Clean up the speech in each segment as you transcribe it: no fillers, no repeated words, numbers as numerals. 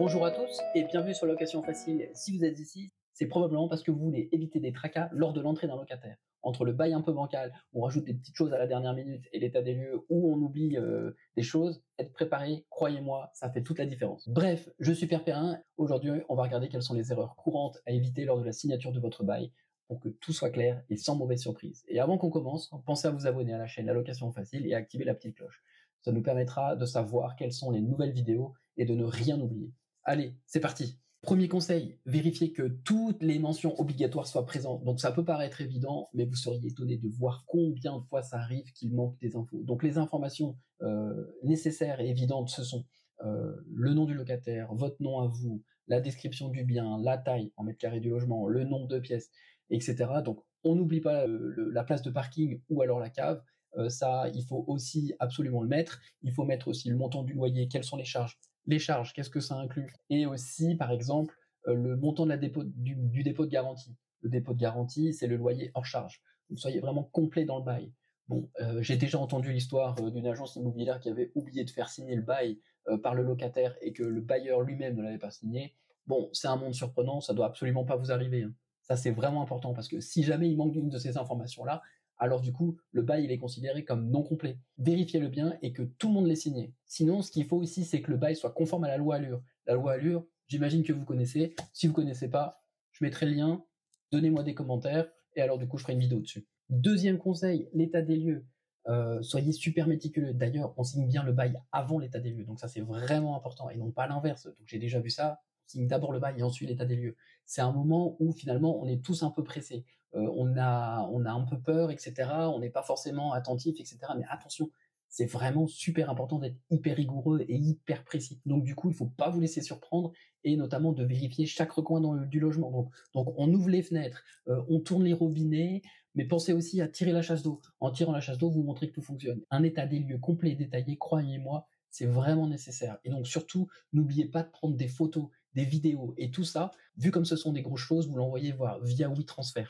Bonjour à tous et bienvenue sur Location Facile. Si vous êtes ici, c'est probablement parce que vous voulez éviter des tracas lors de l'entrée d'un locataire. Entre le bail un peu bancal, où on rajoute des petites choses à la dernière minute, et l'état des lieux où on oublie des choses, être préparé, croyez-moi, ça fait toute la différence. Bref, je suis Pierre Perrin. Aujourd'hui, on va regarder quelles sont les erreurs courantes à éviter lors de la signature de votre bail pour que tout soit clair et sans mauvaise surprise. Et avant qu'on commence, pensez à vous abonner à la chaîne La Location Facile et à activer la petite cloche. Ça nous permettra de savoir quelles sont les nouvelles vidéos et de ne rien oublier. Allez, c'est parti. Premier conseil, vérifiez que toutes les mentions obligatoires soient présentes. Donc ça peut paraître évident, mais vous seriez étonné de voir combien de fois ça arrive qu'il manque des infos. Donc les informations nécessaires et évidentes, ce sont le nom du locataire, votre nom à vous, la description du bien, la taille en mètres carrés du logement, le nombre de pièces, etc. Donc on n'oublie pas la place de parking ou alors la cave. Ça, il faut aussi absolument le mettre. Il faut mettre aussi le montant du loyer, quelles sont les charges. Les charges, qu'est-ce que ça inclut? Et aussi, par exemple, le montant de du dépôt de garantie. Le dépôt de garantie, c'est le loyer hors charge. Donc, soyez vraiment complet dans le bail. Bon, j'ai déjà entendu l'histoire d'une agence immobilière qui avait oublié de faire signer le bail par le locataire et que le bailleur lui-même ne l'avait pas signé. Bon, c'est un monde surprenant, ça doit absolument pas vous arriver, hein. Ça, c'est vraiment important parce que si jamais il manque d'une de ces informations-là, alors du coup, le bail il est considéré comme non complet. Vérifiez-le bien et que tout le monde l'ait signé. Sinon, ce qu'il faut aussi, c'est que le bail soit conforme à la loi Allure. La loi Allure, j'imagine que vous connaissez. Si vous connaissez pas, je mettrai le lien, donnez-moi des commentaires, et alors du coup, je ferai une vidéo dessus. Deuxième conseil, l'état des lieux. Soyez super méticuleux. D'ailleurs, on signe bien le bail avant l'état des lieux. Donc ça, c'est vraiment important, et non pas l'inverse. Donc j'ai déjà vu ça. On signe d'abord le bail et ensuite l'état des lieux. C'est un moment où finalement, on est tous un peu pressés. On a un peu peur, etc. On n'est pas forcément attentif, etc. Mais attention, c'est vraiment super important d'être hyper rigoureux et hyper précis. Donc du coup, il ne faut pas vous laisser surprendre et notamment de vérifier chaque recoin du logement. Donc on ouvre les fenêtres, on tourne les robinets, mais pensez aussi à tirer la chasse d'eau. En tirant la chasse d'eau, vous montrez que tout fonctionne. Un état des lieux complet et détaillé, croyez-moi, c'est vraiment nécessaire. Et donc surtout, n'oubliez pas de prendre des photos, des vidéos et tout ça, vu comme ce sont des grosses choses, vous l'envoyez voir via WeTransfer.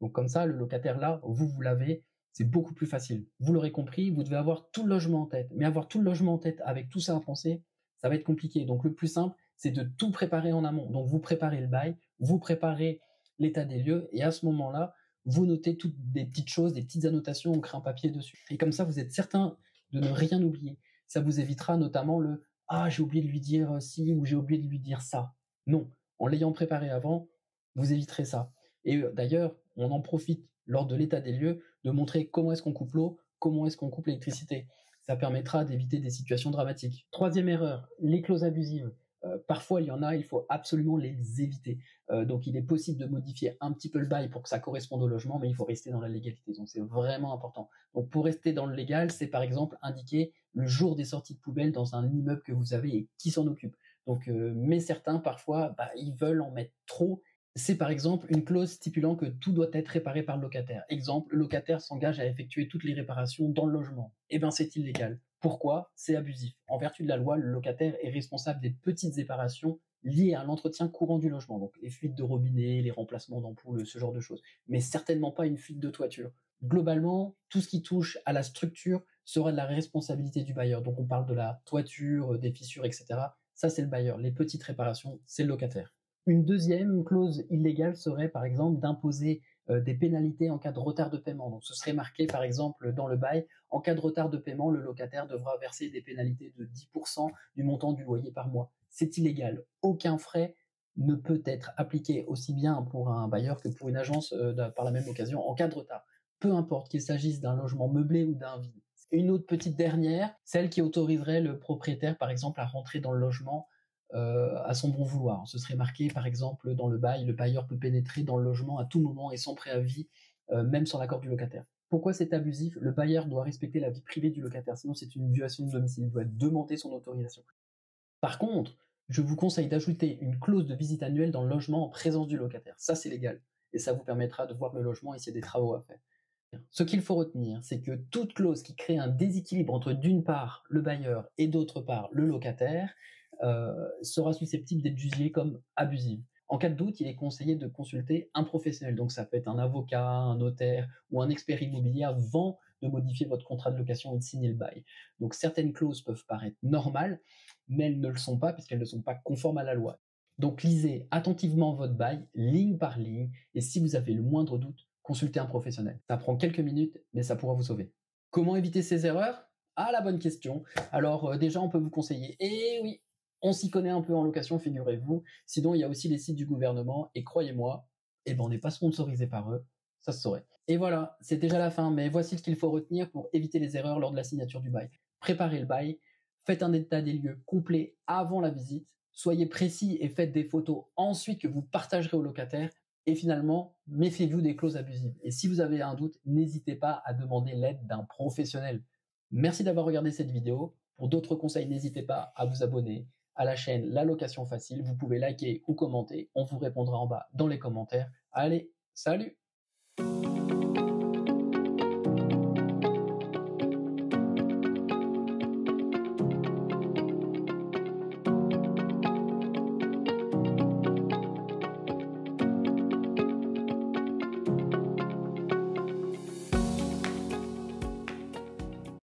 Donc comme ça, le locataire là, vous l'avez, c'est beaucoup plus facile. Vous l'aurez compris, vous devez avoir tout le logement en tête. Mais avoir tout le logement en tête avec tout ça à penser, ça va être compliqué. Donc le plus simple, c'est de tout préparer en amont. Donc vous préparez le bail, vous préparez l'état des lieux, et à ce moment-là, vous notez toutes des petites choses, des petites annotations, on crée un papier dessus. Et comme ça, vous êtes certain de ne rien oublier. Ça vous évitera notamment le «Ah, j'ai oublié de lui dire ci» ou «J'ai oublié de lui dire ça». Non, en l'ayant préparé avant, vous éviterez ça. Et d'ailleurs, on en profite lors de l'état des lieux de montrer comment est-ce qu'on coupe l'eau, comment est-ce qu'on coupe l'électricité. Ça permettra d'éviter des situations dramatiques. Troisième erreur, les clauses abusives. Parfois, il y en a, il faut absolument les éviter. Donc, il est possible de modifier un petit peu le bail pour que ça corresponde au logement, mais il faut rester dans la légalité. Donc, c'est vraiment important. Donc, pour rester dans le légal, c'est par exemple indiquer le jour des sorties de poubelle dans un immeuble que vous avez et qui s'en occupe. Donc, mais certains, parfois, ils veulent en mettre trop. C'est par exemple une clause stipulant que tout doit être réparé par le locataire. Exemple, le locataire s'engage à effectuer toutes les réparations dans le logement. Eh bien, c'est illégal. Pourquoi? C'est abusif. En vertu de la loi, le locataire est responsable des petites réparations liées à l'entretien courant du logement. Donc, les fuites de robinet, les remplacements d'ampoules, ce genre de choses. Mais certainement pas une fuite de toiture. Globalement, tout ce qui touche à la structure sera de la responsabilité du bailleur. Donc, on parle de la toiture, des fissures, etc. Ça, c'est le bailleur. Les petites réparations, c'est le locataire. Une deuxième clause illégale serait par exemple d'imposer des pénalités en cas de retard de paiement. Donc ce serait marqué par exemple dans le bail, en cas de retard de paiement, le locataire devra verser des pénalités de 10% du montant du loyer par mois. C'est illégal. Aucun frais ne peut être appliqué aussi bien pour un bailleur que pour une agence par la même occasion en cas de retard. Peu importe qu'il s'agisse d'un logement meublé ou d'un vide. Une autre petite dernière, celle qui autoriserait le propriétaire par exemple à rentrer dans le logement à son bon vouloir. Ce serait marqué, par exemple, dans le bail, le bailleur peut pénétrer dans le logement à tout moment et sans préavis, même sans l'accord du locataire. Pourquoi c'est abusif? Le bailleur doit respecter la vie privée du locataire, sinon c'est une violation de domicile, il doit demander son autorisation. Par contre, je vous conseille d'ajouter une clause de visite annuelle dans le logement en présence du locataire. Ça, c'est légal. Et ça vous permettra de voir le logement et s'il y a des travaux à faire. Ce qu'il faut retenir, c'est que toute clause qui crée un déséquilibre entre d'une part le bailleur et d'autre part le locataire sera susceptible d'être jugée comme abusive. En cas de doute, il est conseillé de consulter un professionnel. Donc ça peut être un avocat, un notaire ou un expert immobilier avant de modifier votre contrat de location et de signer le bail. Donc certaines clauses peuvent paraître normales, mais elles ne le sont pas puisqu'elles ne sont pas conformes à la loi. Donc lisez attentivement votre bail, ligne par ligne, et si vous avez le moindre doute, consultez un professionnel. Ça prend quelques minutes, mais ça pourra vous sauver. Comment éviter ces erreurs? Ah, la bonne question. Alors déjà, on peut vous conseiller. Et oui, on s'y connaît un peu en location, figurez-vous. Sinon, il y a aussi les sites du gouvernement, et croyez-moi, eh ben, on n'est pas sponsorisé par eux, ça se saurait. Et voilà, c'est déjà la fin, mais voici ce qu'il faut retenir pour éviter les erreurs lors de la signature du bail. Préparez le bail, faites un état des lieux complet avant la visite, soyez précis et faites des photos ensuite que vous partagerez au locataire. Et finalement, méfiez-vous des clauses abusives. Et si vous avez un doute, n'hésitez pas à demander l'aide d'un professionnel. Merci d'avoir regardé cette vidéo. Pour d'autres conseils, n'hésitez pas à vous abonner à la chaîne La Location Facile. Vous pouvez liker ou commenter. On vous répondra en bas dans les commentaires. Allez, salut!